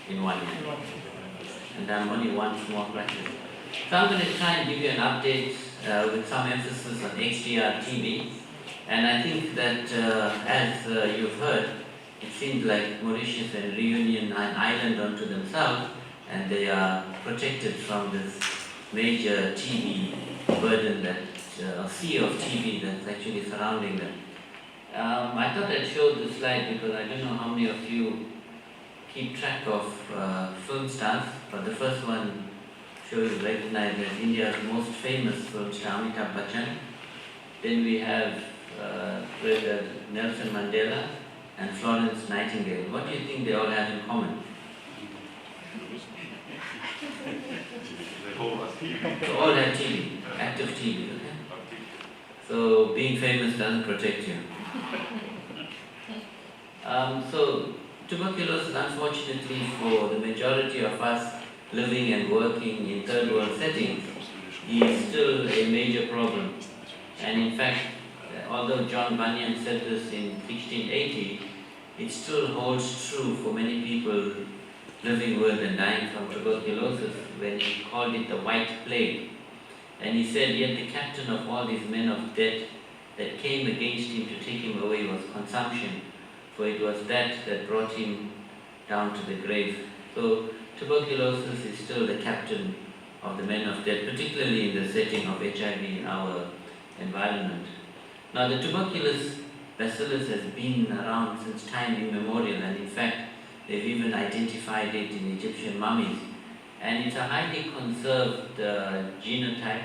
in 1 year. And I'm only one small practice. So I'm going to try and give you an update with some emphasis on XDR TB. And I think that as you've heard, it seems like Mauritius and Reunion are an island unto themselves, and they are protected from this major TB burden, that a sea of TB that's actually surrounding them. I thought I'd show this slide because I don't know how many of you keep track of film stars, but the first one I'm sure you recognize as India's most famous film star, Amitabh Bachchan. Then we have Nelson Mandela and Florence Nightingale. What do you think they all have in common? They all have TB. They all have TB, active TB, okay? So being famous doesn't protect you. So tuberculosis, unfortunately for the majority of us living and working in third world settings, is still a major problem. And in fact, although John Bunyan said this in 1680, it still holds true for many people living with and dying from tuberculosis, when he called it the white plague. And he said, yet the captain of all these men of death that came against him to take him away was consumption, for it was that brought him down to the grave. So tuberculosis is still the captain of the men of death, particularly in the setting of HIV in our environment. Now the tuberculous bacillus has been around since time immemorial, and in fact they've even identified it in Egyptian mummies. And it's a highly conserved genotype,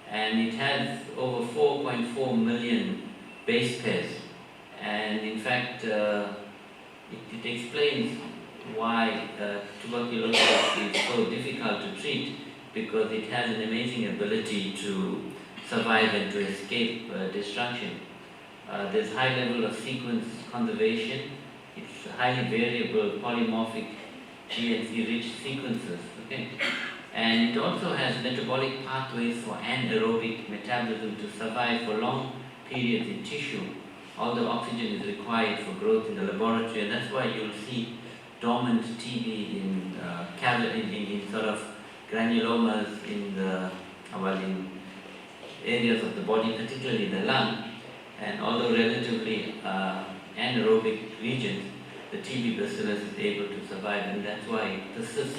and it has over 4.4 million base pairs. And in fact, it explains why tuberculosis is so difficult to treat, because it has an amazing ability to survive and to escape destruction. There's high level of sequence conservation. It's highly variable, polymorphic GNC-rich sequences. Okay? And it also has metabolic pathways for anaerobic metabolism to survive for long periods in tissue, although oxygen is required for growth in the laboratory. And that's why you'll see dormant TB in sort of granulomas in areas of the body, particularly the lung. And although relatively anaerobic regions, the TB bacillus is able to survive, and that's why it persists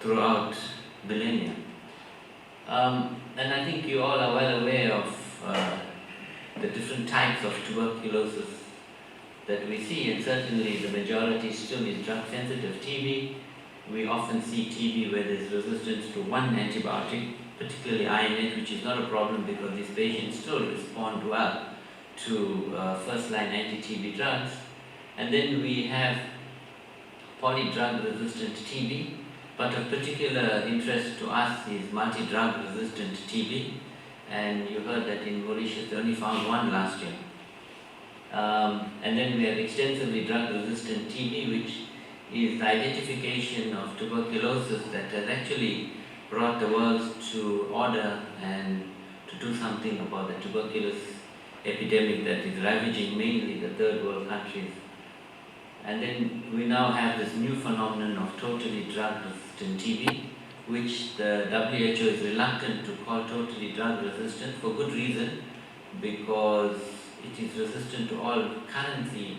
throughout millennia. And I think you all are well aware of the different types of tuberculosis that we see, and certainly the majority still is drug-sensitive TB. We often see TB where there's resistance to one antibiotic, particularly INF, which is not a problem because these patients still respond well to first-line anti-TB drugs. And then we have polydrug resistant TB, but of particular interest to us is multi-drug resistant TB. And you heard that in Mauritius they only found one last year. And then we have extensively drug-resistant TB, which is the identification of tuberculosis that has actually brought the world to order and to do something about the tuberculosis epidemic that is ravaging mainly the third world countries. And then we now have this new phenomenon of totally drug-resistant TB, which the WHO is reluctant to call totally drug-resistant for good reason, because it is resistant to all currently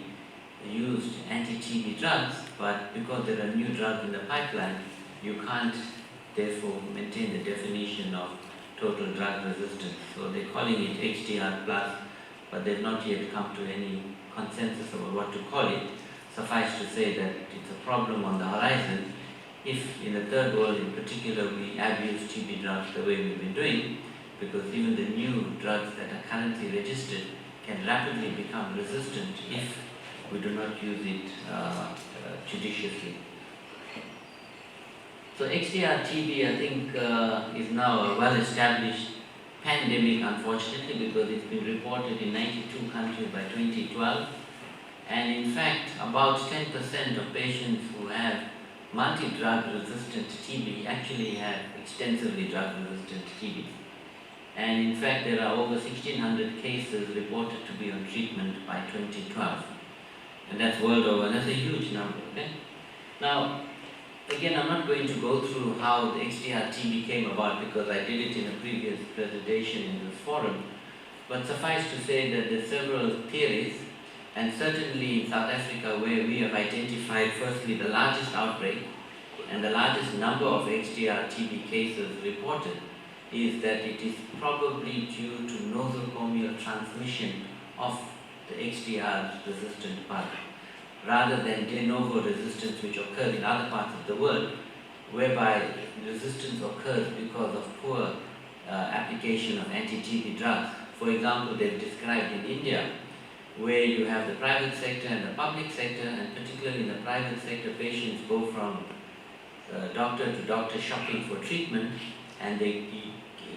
used anti-TB drugs, but because there are new drugs in the pipeline, you can't therefore maintain the definition of total drug resistance. So they're calling it XDR+, but they've not yet come to any consensus about what to call it. Suffice to say that it's a problem on the horizon if in the third world in particular we abuse TB drugs the way we've been doing, because even the new drugs that are currently registered can rapidly become resistant if we do not use it judiciously. So XDR TB, I think, is now a well-established pandemic, unfortunately, because it's been reported in 92 countries by 2012. And in fact, about 10% of patients who have multi-drug resistant TB actually have extensively drug-resistant TB. And in fact, there are over 1,600 cases reported to be on treatment by 2012. And that's world over, and that's a huge number, okay? Now, again, I'm not going to go through how the XDR TB came about because I did it in a previous presentation in this forum, but suffice to say that there are several theories, and certainly in South Africa, where we have identified firstly the largest outbreak and the largest number of XDR TB cases reported, is that it is probably due to nosocomial transmission of the XDR resistant bug, rather than de novo resistance which occurs in other parts of the world, whereby resistance occurs because of poor application of anti-TB drugs. For example, they've described in India, where you have the private sector and the public sector, and particularly in the private sector, patients go from doctor to doctor shopping for treatment, and they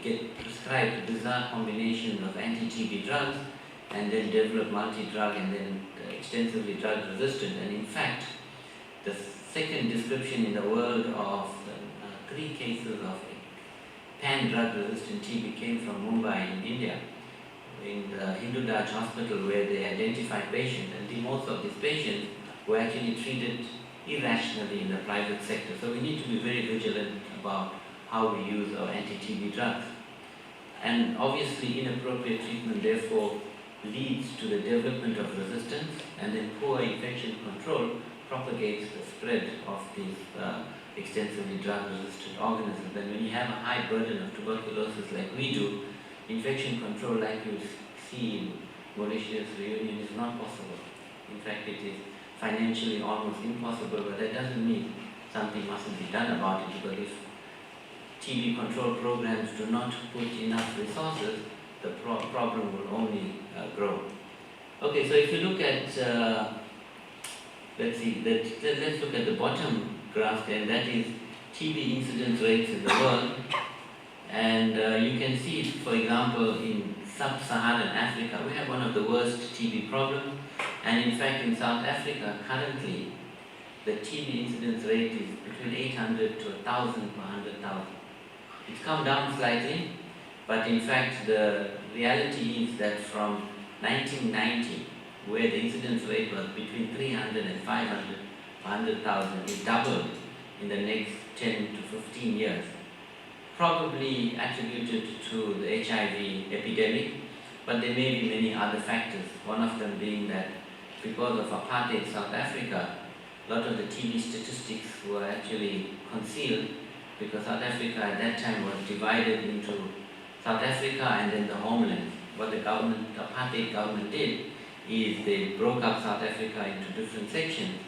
get prescribed a bizarre combination of anti-TB drugs, and then develop multi-drug and then extensively drug resistant. And in fact, the second description in the world of 3 cases of pan-drug resistant TB came from Mumbai in India, in the Hindu Daj hospital, where they identified patients, and most of these patients were actually treated irrationally in the private sector. So we need to be very vigilant about how we use our anti-TB drugs. And obviously inappropriate treatment therefore leads to the development of resistance, and then poor infection control propagates the spread of these extensively drug-resistant organisms. And when you have a high burden of tuberculosis like we do, infection control like you see in Mauritius, Reunion, is not possible. In fact, it is financially almost impossible, but that doesn't mean something mustn't be done about it, because if TB control programs do not put enough resources, the problem will only grow. Okay, so if you look at, let's look at the bottom graph there, that is TB incidence rates in the world. And you can see, for example, in sub-Saharan Africa, we have one of the worst TB problems. And in fact, in South Africa, currently, the TB incidence rate is between 800 to 1,000 per 100,000. It's come down slightly, but in fact, the reality is that from 1990, where the incidence rate was between 300 and 500 per 100,000, it doubled in the next 10 to 15 years. Probably attributed to the HIV epidemic, but there may be many other factors. One of them being that because of apartheid South Africa, a lot of the TB statistics were actually concealed, because South Africa at that time was divided into South Africa and then the homeland. What the apartheid government did is they broke up South Africa into different sections,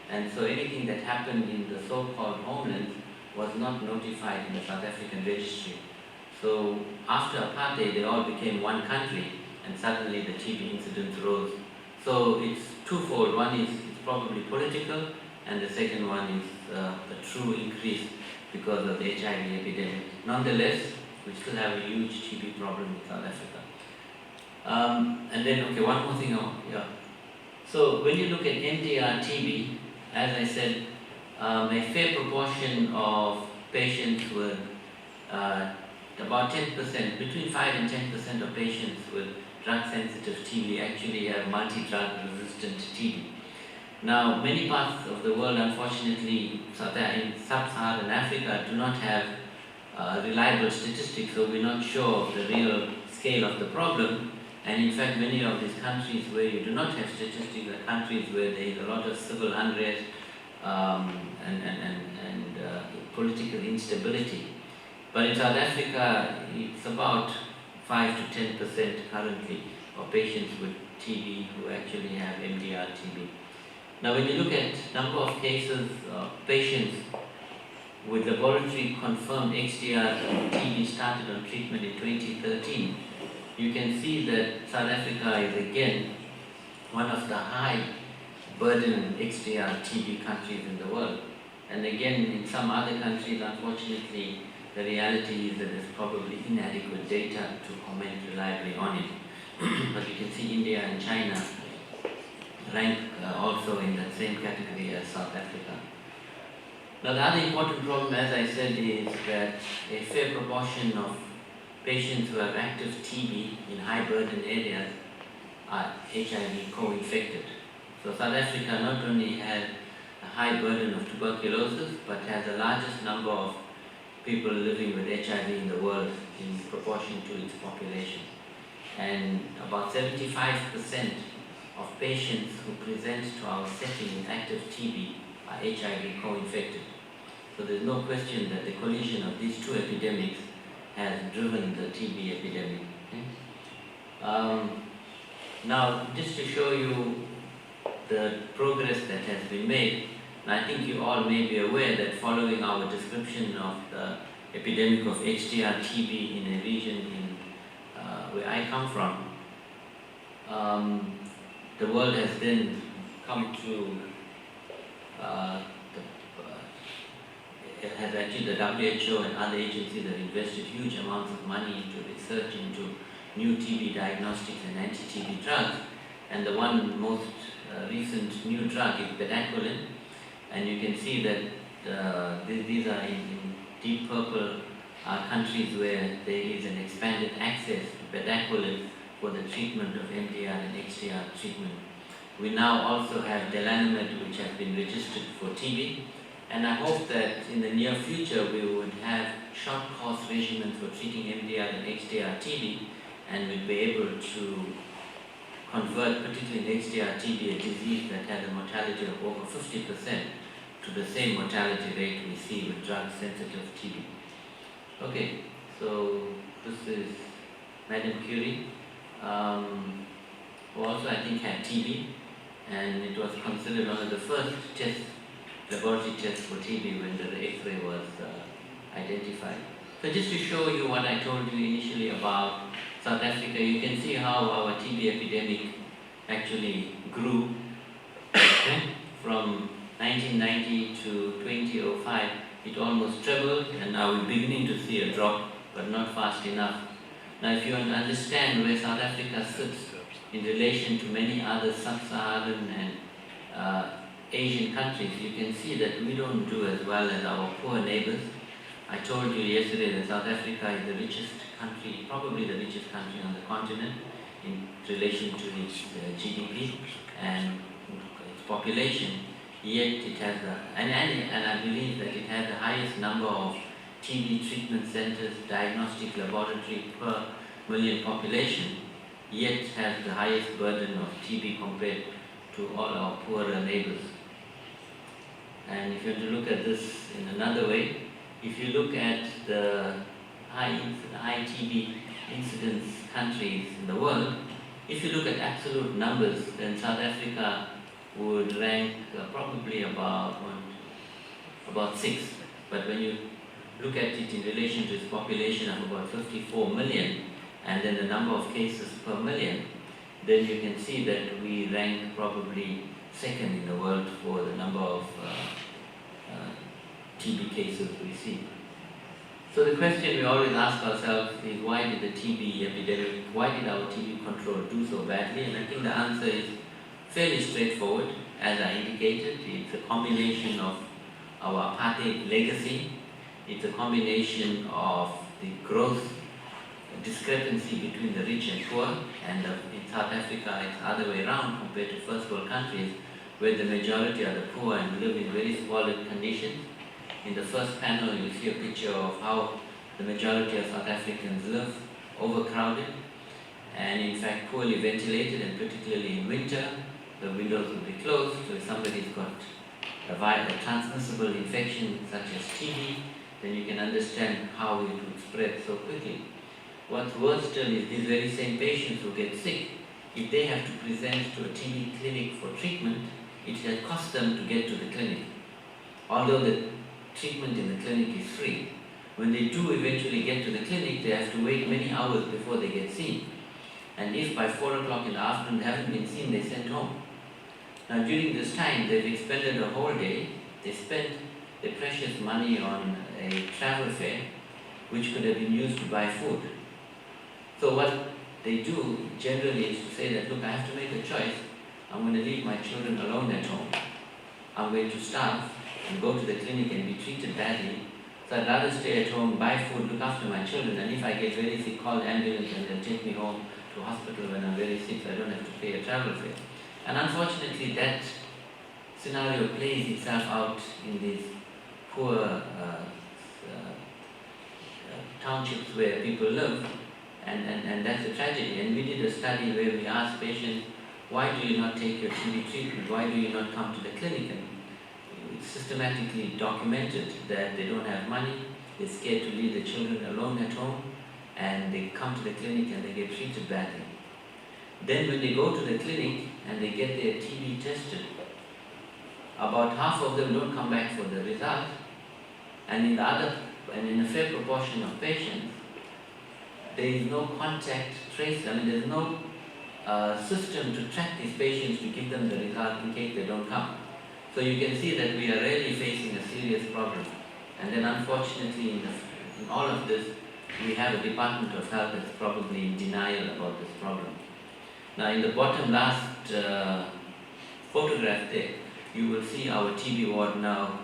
and so anything that happened in the so-called homeland was not notified in the South African registry. So after apartheid, they all became one country, and suddenly the TB incidence rose. So it's twofold. One is it's probably political, and the second one is a true increase because of the HIV epidemic. Nonetheless, we still have a huge TB problem in South Africa. And then, okay, one more thing. So when you look at MDR TB, as I said, a fair proportion of patients with about 10%, between 5 and 10% of patients with drug-sensitive TB actually have multi-drug resistant TB. Now, many parts of the world, unfortunately, in sub-Saharan Africa, do not have reliable statistics, so we're not sure of the real scale of the problem. And in fact, many of these countries where you do not have statistics are countries where there is a lot of civil unrest and political instability. But in South Africa, it's about 5 to 10% currently of patients with TB who actually have MDR TB. Now, when you look at number of cases of patients with laboratory confirmed XDR TB started on treatment in 2013, you can see that South Africa is again one of the high burden XDR TB countries in the world. And again, in some other countries, unfortunately, the reality is that there's probably inadequate data to comment reliably on it. But you can see India and China rank also in that same category as South Africa. Now, the other important problem, as I said, is that a fair proportion of patients who have active TB in high burden areas are HIV co-infected. So South Africa not only had a high burden of tuberculosis, but has the largest number of people living with HIV in the world in proportion to its population. And about 75% of patients who present to our setting with active TB are HIV co-infected. So there's no question that the collision of these two epidemics has driven the TB epidemic. Now, just to show you the progress that has been made, and I think you all may be aware that following our description of the epidemic of XDR TB in a region where I come from, the world has then come to has actually the WHO and other agencies have invested huge amounts of money into research into new TB diagnostics and anti-TB drugs, and the one most recent new drug is bedaquiline, and you can see that these are in deep purple countries where there is an expanded access to bedaquiline for the treatment of MDR and XDR treatment. We now also have delanimate, which has been registered for TB, and I hope that in the near future we would have short course regimens for treating MDR and XDR TB, and we'll be able to convert particularly XDR TB, a disease that has a mortality of over 50%, to the same mortality rate we see with drug-sensitive TB. Okay, so this is Madame Curie, who also I think had TB, and it was considered one of the first laboratory tests for TB when the X-ray was identified. So just to show you what I told you initially about South Africa, you can see how our TB epidemic actually grew from 1990 to 2005. It almost trebled, and now we're beginning to see a drop, but not fast enough. Now, if you want to understand where South Africa sits in relation to many other sub-Saharan and Asian countries, you can see that we don't do as well as our poor neighbors. I told you yesterday that South Africa is the richest country, probably the richest country on the continent in relation to its GDP and its population. Yet it has and I believe that it has the highest number of TB treatment centers, diagnostic laboratory per million population, yet has the highest burden of TB compared to all our poorer neighbors. And if you want to look at this in another way, if you look at the high TB incidence countries in the world, if you look at absolute numbers, then South Africa would rank probably about 6. But when you look at it in relation to its population of about 54 million, and then the number of cases per million, then you can see that we rank probably second in the world for the number of TB cases we see. So the question we always ask ourselves is, why did the TB epidemic, why did our TB control do so badly? And I think the answer is fairly straightforward. As I indicated, it's a combination of our apartheid legacy, it's a combination of the growth discrepancy between the rich and poor, and in South Africa it's the other way around compared to first world countries where the majority are the poor and live in very squalid conditions. In the first panel you see a picture of how the majority of South Africans live, overcrowded and in fact poorly ventilated, and particularly in winter the windows will be closed, so if somebody's got a viral transmissible infection such as TB, then you can understand how it would spread so quickly. What's worse still is these very same patients who get sick, if they have to present to a TB clinic for treatment, it will cost them to get to the clinic. Although the treatment in the clinic is free, when they do eventually get to the clinic, they have to wait many hours before they get seen. And if by 4 o'clock in the afternoon they haven't been seen, they're sent home. Now during this time, they've expended a whole day, they spent their precious money on a travel fare, which could have been used to buy food. So what they do generally is to say that, look, I have to make a choice. I'm going to leave my children alone at home. I'm going to starve and go to the clinic and be treated badly. So I'd rather stay at home, buy food, look after my children, and if I get very sick, call the ambulance and they'll take me home to hospital when I'm very sick, so I don't have to pay a travel fare. And unfortunately that scenario plays itself out in these poor townships where people live, and that's a tragedy. And we did a study where we asked patients, why do you not take your TB treatment? Why do you not come to the clinic? And it's systematically documented that they don't have money, they're scared to leave the children alone at home, and they come to the clinic and they get treated badly. Then when they go to the clinic and they get their TB tested, about half of them don't come back for the result, and in a fair proportion of patients, there is no contact trace. There's no system to track these patients to give them the result in case they don't come. So you can see that we are really facing a serious problem. And then unfortunately in all of this, we have a Department of Health that's probably in denial about this problem. Now in the bottom last photograph there, you will see our TB ward now.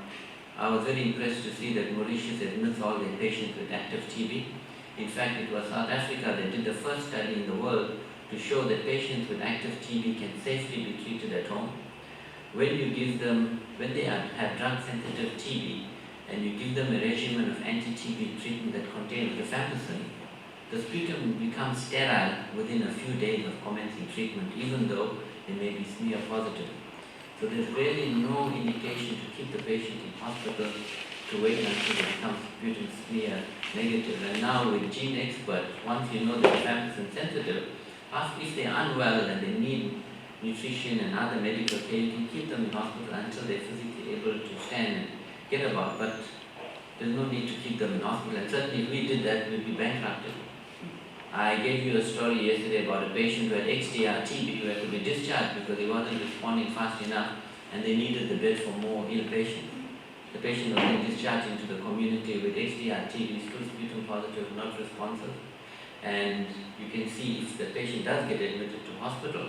I was very impressed to see that Mauritius admits all their patients with active TB. In fact, it was South Africa that did the first study in the world to show that patients with active TB can safely be treated at home. When they have drug-sensitive TB, and you give them a regimen of anti-TB treatment that contains rifampicin, the sputum becomes sterile within a few days of commencing treatment, even though they may be smear positive. So there's really no indication to keep the patient in hospital to wait until they become sputum smear negative. And now with Gene Expert, once you know they're rifampicin sensitive, if they're unwell and they need nutrition and other medical care, you can keep them in hospital until they're physically able to stand and get about. But there's no need to keep them in hospital. And certainly if we did that, we'd be bankrupted. I gave you a story yesterday about a patient who had XDR TB who had to be discharged because he wasn't responding fast enough and they needed the bed for more ill patients. The patient was then discharged into the community with XDR TB, still sputum positive, not responsive. And you can see if the patient does get admitted to hospital,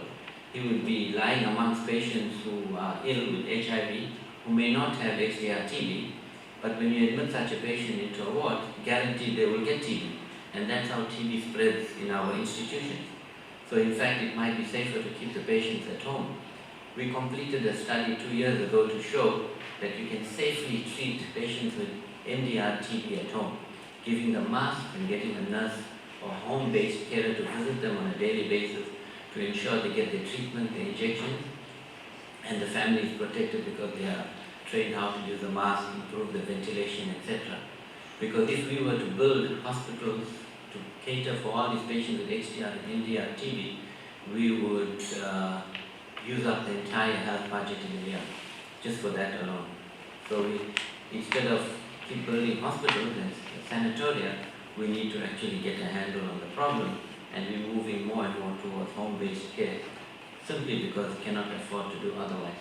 he will be lying amongst patients who are ill with HIV, who may not have XDR TB, but when you admit such a patient into a ward, guaranteed they will get TB. And that's how TB spreads in our institutions. So in fact, it might be safer to keep the patients at home. We completed a study 2 years ago to show that you can safely treat patients with MDR TB at home, giving them masks and getting a nurse or home-based carer to visit them on a daily basis to ensure they get their treatment, their injections, and the family is protected because they are trained how to use a mask, improve the ventilation, etc. Because if we were to build hospitals to cater for all these patients with XDR and MDR TB, we would use up the entire health budget in a year, just for that alone. So instead of keep building hospitals and sanatoria, we need to actually get a handle on the problem, and we're moving more and more towards home-based care, simply because we cannot afford to do otherwise.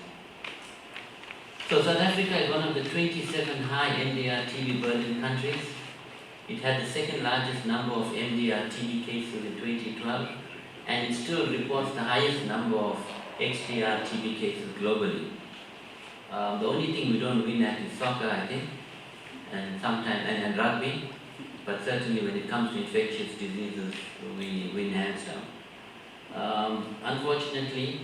So South Africa is one of the 27 high MDR TB burden countries. It had the second largest number of MDR TB cases in 2012, and it still reports the highest number of XDR TB cases globally. The only thing we don't win at is soccer, I think, and sometimes and rugby, but certainly when it comes to infectious diseases, we win hands down. Unfortunately,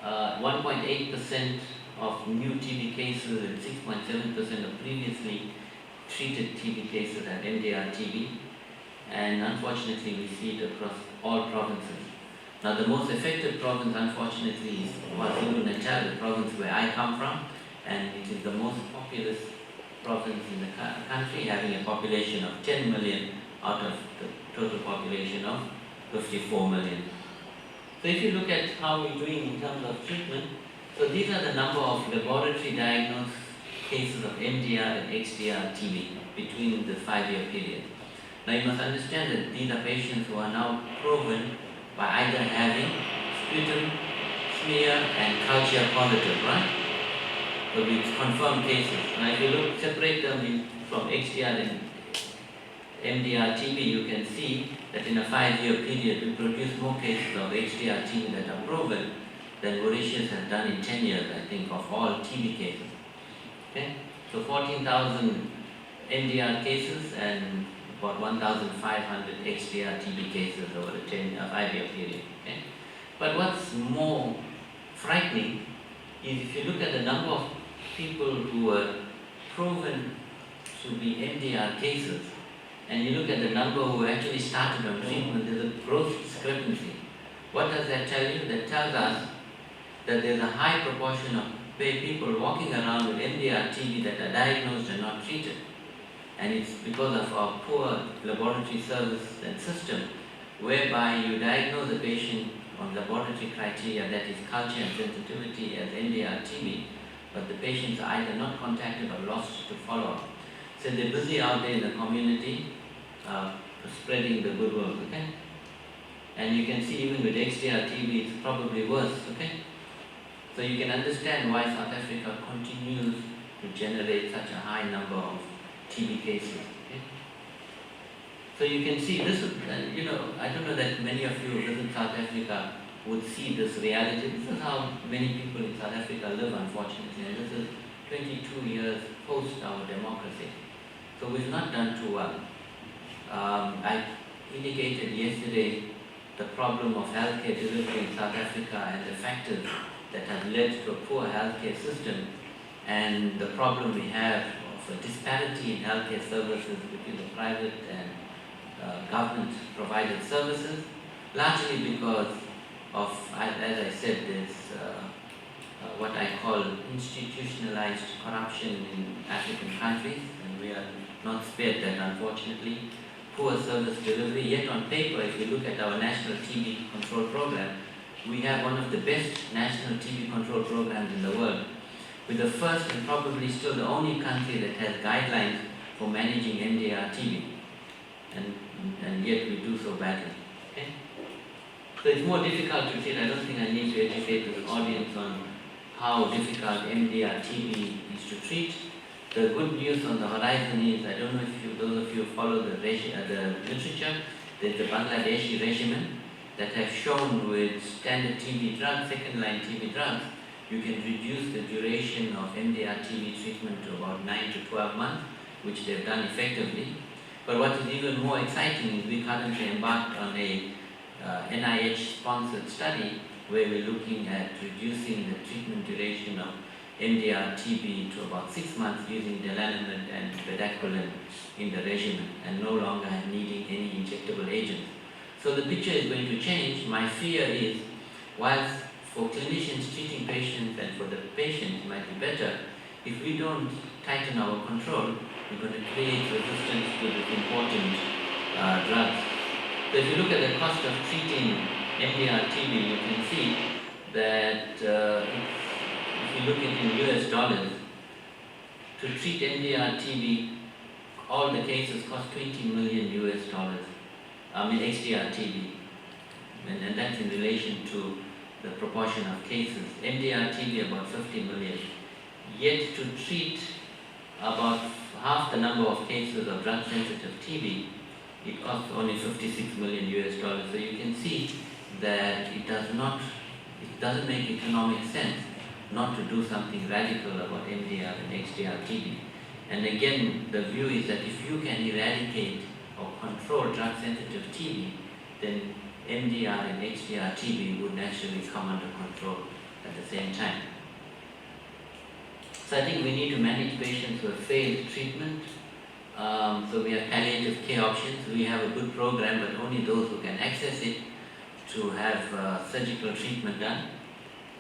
1.8% of new TB cases and 6.7% of previously treated TB cases have MDR TB, and unfortunately we see it across all provinces. Now the most affected province unfortunately is KwaZulu-Natal, the province where I come from, and it is the most populous province in the country, having a population of 10 million out of the total population of 54 million. So if you look at how we're doing in terms of treatment, so these are the number of laboratory diagnosed cases of MDR and XDR TB between the 5-year period. Now you must understand that these are patients who are now proven by either having sputum, smear and culture positive, right? So it's confirmed cases. Now if you separate them from XDR and MDR TB, you can see that in a 5-year period we produce more cases of XDR TB that are proven than Mauritius has done in 10 years, I think, of all TB cases. Okay? So 14,000 MDR cases and about 1,500 XDR TB cases over a 5-year period. Okay? But what's more frightening is if you look at the number of people who were proven to be MDR cases, and you look at the number who actually started on treatment, there's a gross discrepancy. What does that tell you? That tells us that there's a high proportion of people walking around with MDR TB that are diagnosed and not treated. And it's because of our poor laboratory service and system, whereby you diagnose a patient on laboratory criteria, that is culture and sensitivity, as MDR TB, but the patients are either not contacted or lost to follow-up. So they're busy out there in the community spreading the good work, okay? And you can see even with XDR TB, it's probably worse, okay? So you can understand why South Africa continues to generate such a high number of TB cases, okay? So you can see this is, I don't know that many of you who live in South Africa would see this reality. This is how many people in South Africa live, unfortunately, and this is 22 years post our democracy. So we've not done too well. I indicated yesterday the problem of healthcare delivery in South Africa and the factors that have led to a poor healthcare system, and the problem we have of a disparity in healthcare services between the private and government provided services, largely because of, as I said, there's what I call institutionalized corruption in African countries, and we are not spared that, unfortunately. Poor service delivery, yet on paper, if you look at our national TB control program, we have one of the best national TB control programs in the world. We're the first and probably still the only country that has guidelines for managing MDR TB, and yet we do so badly. Okay? So it's more difficult to treat. I don't think I need to educate this audience on how difficult MDR TB is to treat. The good news on the horizon is, I don't know if those of you follow the literature, there's the Bangladeshi regimen that have shown with standard TB drugs, second-line TB drugs, you can reduce the duration of MDR TB treatment to about 9 to 12 months, which they've done effectively. But what is even more exciting is we currently embarked on a NIH-sponsored study where we're looking at reducing the treatment duration of MDR TB to about 6 months using delanamide and bedaquiline in the regimen, and no longer needing any injectable agents. So the picture is going to change. My fear is, whilst for clinicians treating patients and for the patient it might be better, if we don't tighten our control, we're going to create resistance to the important drugs. So if you look at the cost of treating MDR TB, you can see that if you look at in US dollars, to treat MDR TB, all the cases cost $20 million US dollars. I mean XDR TB, and that's in relation to the proportion of cases. MDR TB about 50 million. Yet to treat about half the number of cases of drug-sensitive TB, it costs only 56 million US dollars. So you can see that it doesn't make economic sense not to do something radical about MDR and XDR TB. And again, the view is that if you can eradicate or control drug-sensitive TB, then MDR and XDR TB would naturally come under control at the same time. So I think we need to manage patients who have failed treatment. So we have palliative care options. We have a good program, but only those who can access it to have surgical treatment done.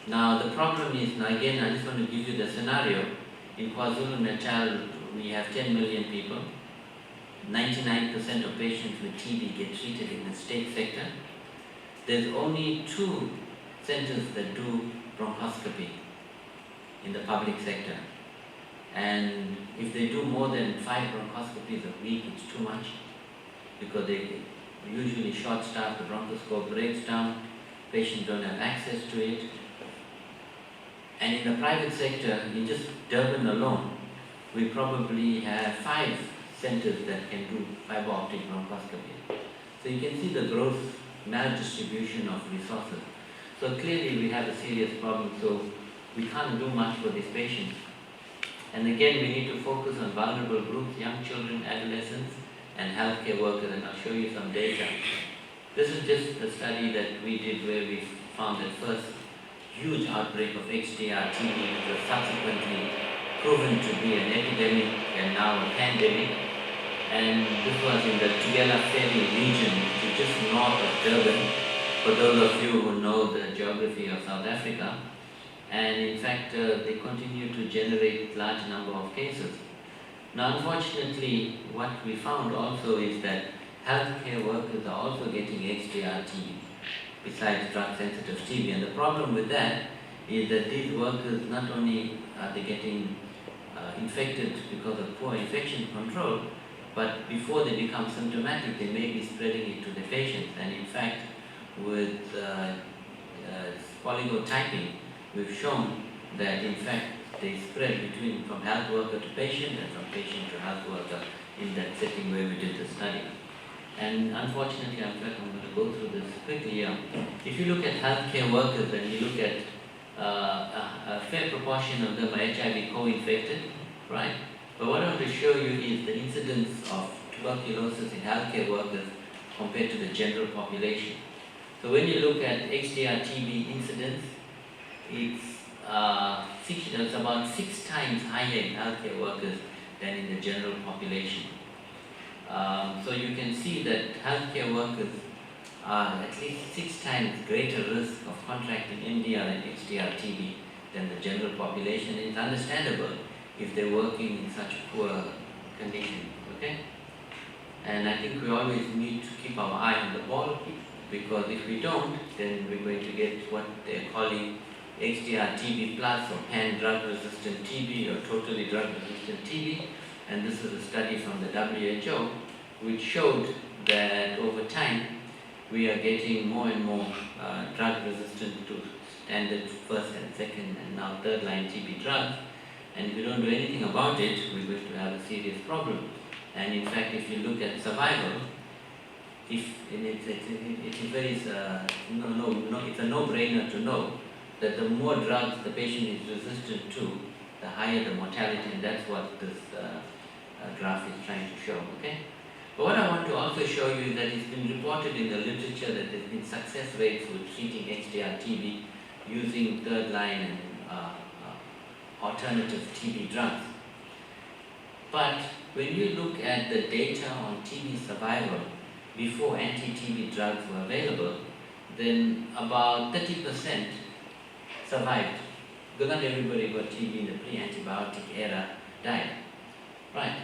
Now the problem is, now again, I just want to give you the scenario. In KwaZulu-Natal, we have 10 million people. 99% of patients with TB get treated in the state sector. There's only 2 centers that do bronchoscopy in the public sector. And if they do more than 5 bronchoscopies a week, it's too much, because they usually short-staffed, the bronchoscope breaks down, patients don't have access to it. And in the private sector, in just Durban alone, we probably have 5 centers that can do fiber optic bronchoscopy. So you can see the gross maldistribution of resources. So clearly we have a serious problem, so we can't do much for these patients. And again, we need to focus on vulnerable groups, young children, adolescents, and healthcare workers, and I'll show you some data. This is just a study that we did where we found that first huge outbreak of XDR TB, which was subsequently proven to be an epidemic and now a pandemic. And this was in the Tugela Ferry region, which is just north of Durban, for those of you who know the geography of South Africa. And in fact, they continue to generate large number of cases. Now, unfortunately, what we found also is that healthcare workers are also getting XDR TB, besides drug-sensitive TB. And the problem with that is that these workers, not only are they getting infected because of poor infection control, but before they become symptomatic, they may be spreading it to the patients. And in fact, with polygotyping, we've shown that in fact they spread from health worker to patient and from patient to health worker in that setting where we did the study. And unfortunately, in fact, I'm going to go through this quickly. If you look at healthcare workers and you look at a fair proportion of them are HIV co-infected, right? But what I want to show you is the incidence of tuberculosis in healthcare workers compared to the general population. So when you look at XDR TB incidence, it's about 6 times higher in healthcare workers than in the general population. So you can see that healthcare workers are at least 6 times greater risk of contracting MDR and XDR TB than the general population. And it's understandable if they're working in such poor conditions, okay? And I think we always need to keep our eye on the ball, because if we don't, then we're going to get what they're calling XDR TB plus or pan-drug-resistant TB or totally drug-resistant TB. And this is a study from the WHO which showed that over time we are getting more and more drug-resistant to standard first and second and now third-line TB drugs. And if we don't do anything about it, we're going to have a serious problem. And in fact, if you look at survival, it's a no-brainer to know that the more drugs the patient is resistant to, the higher the mortality, and that's what this graph is trying to show, okay? But what I want to also show you is that it's been reported in the literature that there's been success rates with treating XDR TB using third-line and alternative TB drugs. But when you look at the data on TB survival before anti-TB drugs were available, then about 30% survived. Because not everybody got TB in the pre-antibiotic era died, right?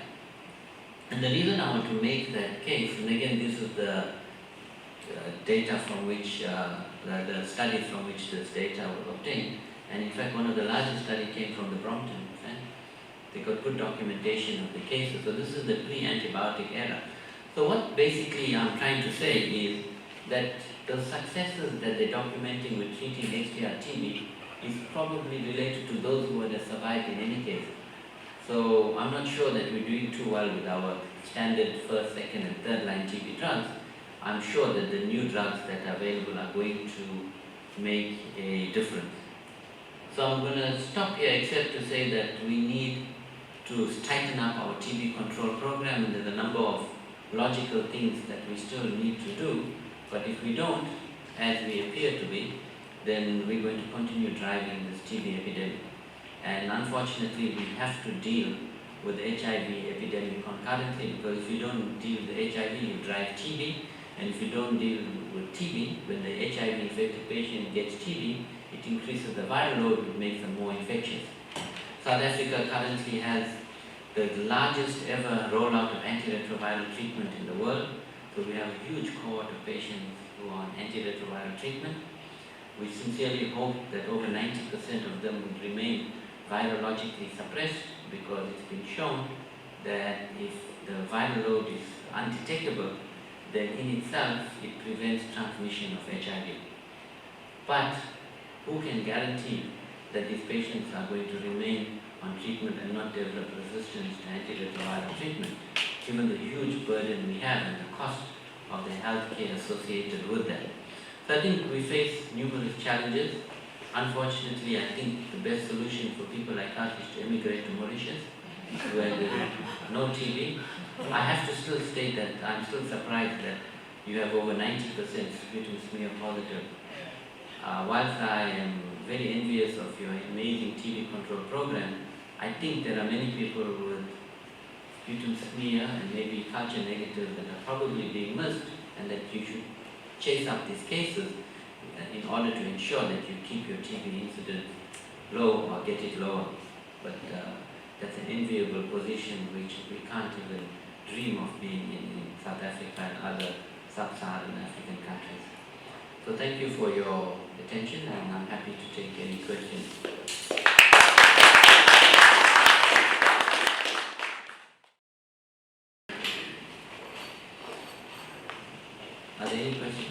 And the reason I want to make that case, and again this is the data from which, the studies from which this data was obtained, and in fact one of the largest studies came from the Brompton, and they got good documentation of the cases. So this is the pre-antibiotic era. So what basically I'm trying to say is that the successes that they're documenting with treating XDR TB is probably related to those who would have survived in any case. So I'm not sure that we're doing too well with our standard first, second and third line TB drugs. I'm sure that the new drugs that are available are going to make a difference. So I'm going to stop here except to say that we need to tighten up our TB control program, and there's a number of logical things that we still need to do. But if we don't, as we appear to be, then we're going to continue driving this TB epidemic. And unfortunately, we have to deal with the HIV epidemic concurrently, because if you don't deal with the HIV, you drive TB. And if you don't deal with TB, when the HIV-infected patient gets TB, it increases the viral load, which makes them more infectious. South Africa currently has the largest ever rollout of antiretroviral treatment in the world. So we have a huge cohort of patients who are on antiretroviral treatment. We sincerely hope that over 90% of them will remain virologically suppressed, because it's been shown that if the viral load is undetectable, then in itself it prevents transmission of HIV. But who can guarantee that these patients are going to remain on treatment and not develop resistance to antiretroviral treatment, given the huge burden we have and the cost of the healthcare associated with that? So I think we face numerous challenges. Unfortunately, I think the best solution for people like us is to emigrate to Mauritius, where there is no TB. I have to still state that I'm still surprised that you have over 90% sputum smear positive. Whilst I am very envious of your amazing TB control program. I think there are many people with sputum smear and maybe culture negatives that are probably being missed, and that you should chase up these cases in order to ensure that you keep your TB incidence low or get it lower. But that's an enviable position which we can't even dream of being in South Africa and other sub-Saharan African countries. So thank you for your attention, and I'm happy to take any questions. Are there any questions?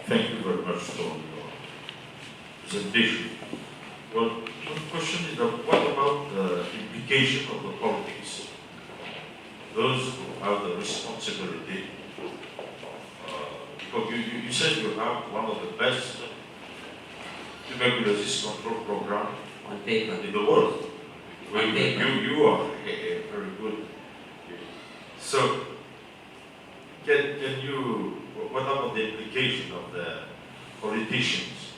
Thank you very much for your presentation. Well, one question is what about the implication of the politics? Those who have the responsibility, because you said you have one of the best tuberculosis control program On paper. in the world. On paper. You are very good. So, can you, what about the implication of the politicians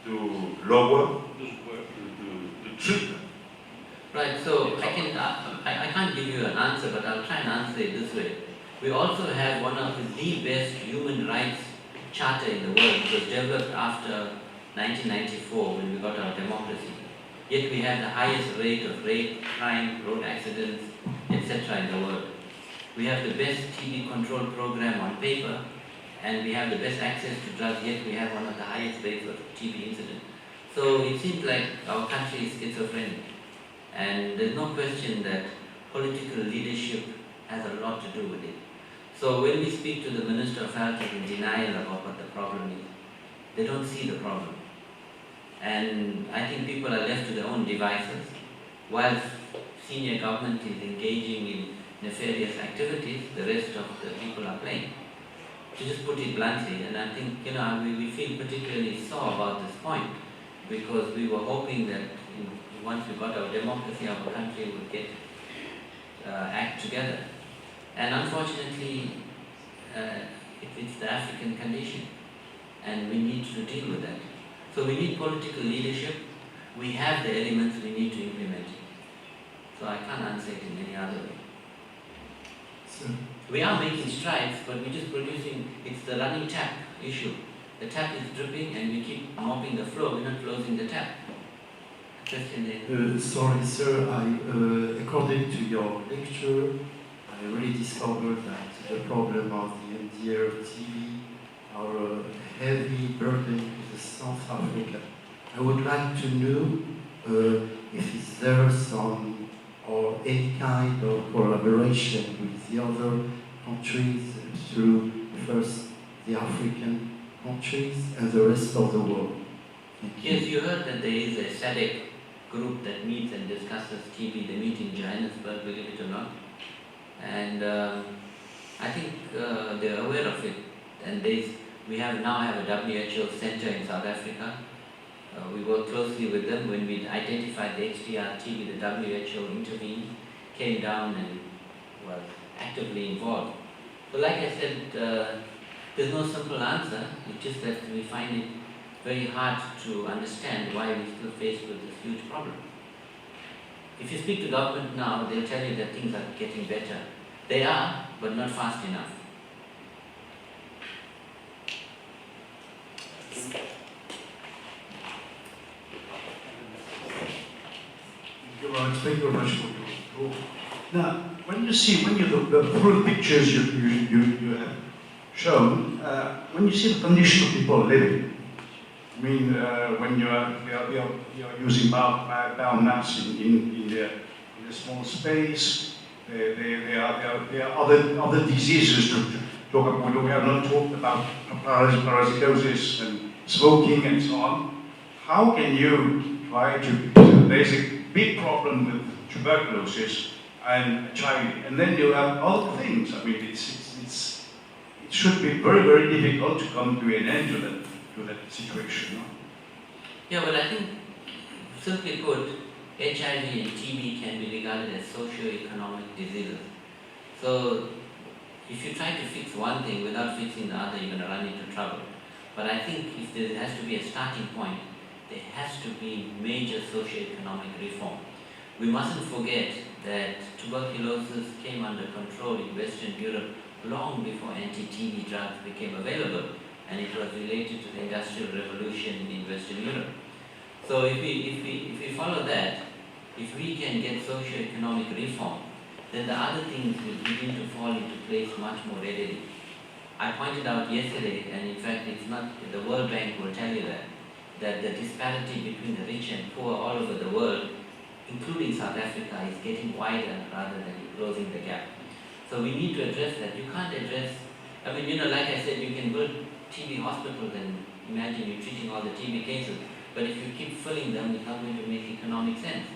to lower the treatment? Right, so I can't give you an answer, but I'll try and answer it this way. We also have one of the best human rights charter in the world. It was developed after 1994 when we got our democracy. Yet we have the highest rate of rape, crime, road accidents, etc. in the world. We have the best TB control program on paper, and we have the best access to drugs, yet we have one of the highest rates of TB incidents. So it seems like our country is schizophrenic. And there's no question that political leadership has a lot to do with it. So when we speak to the Minister of Health, he's in denial about what the problem is. They don't see the problem. And I think people are left to their own devices. While senior government is engaging in nefarious activities, the rest of the people are playing. To just put it bluntly, and I think, we feel particularly sore about this point, because we were hoping that once we got our democracy, our country would get act together. And unfortunately, it's the African condition, and we need to deal with that. So we need political leadership. We have the elements, we need to implement it. So I can't answer it in any other way. So we are making strides, but we're just producing, it's the running tap issue. The tap is dripping and we keep mopping the floor, we're not closing the tap. Question there. Sorry sir, according to your lecture, I really discovered that the problem of the Indien TB are a heavy burden to the South Africa. I would like to know if there some or any kind of collaboration with the other countries through first the African countries and the rest of the world. Yes, you heard that there is a SADC group that meets and discusses TB. They meet in Johannesburg, believe it or not. And I think they're aware of it. And we now have a WHO center in South Africa. We work closely with them. When we identified the XDR TB, the WHO intervened, came down and was actively involved. So like I said, there's no simple answer. It's just that we find it very hard to understand why we're still faced with this huge problem. If you speak to government now, they'll tell you that things are getting better. They are, but not fast enough. Thank you very much for your talk. Now, when you look at the full pictures you have shown, when you see the condition of people living, I mean, when you are using biomass in the small space, there are other diseases to talk about. We have not talked about parasitosis and smoking and so on. How can you try to, there's a big problem with tuberculosis and HIV, and then you have other things. I mean, it should be very, very difficult to come to an end to that situation. No? Yeah, well, I think, simply put, HIV and TB can be regarded as socio-economic diseases. So if you try to fix one thing without fixing the other, you're going to run into trouble. But I think if there has to be a starting point, there has to be major socio-economic reform. We mustn't forget that tuberculosis came under control in Western Europe long before anti-TB drugs became available, and it was related to the Industrial Revolution in Western Europe. So if we follow that, if we can get socio-economic reform, then the other things will begin to fall into place much more readily. I pointed out yesterday, and in fact it's not, the World Bank will tell you that the disparity between the rich and poor all over the world, including South Africa, is getting wider rather than closing the gap. So we need to address that. You can't address, I mean, like I said, you can build TB hospitals and imagine you're treating all the TB cases, but if you keep filling them, it's not going to make economic sense.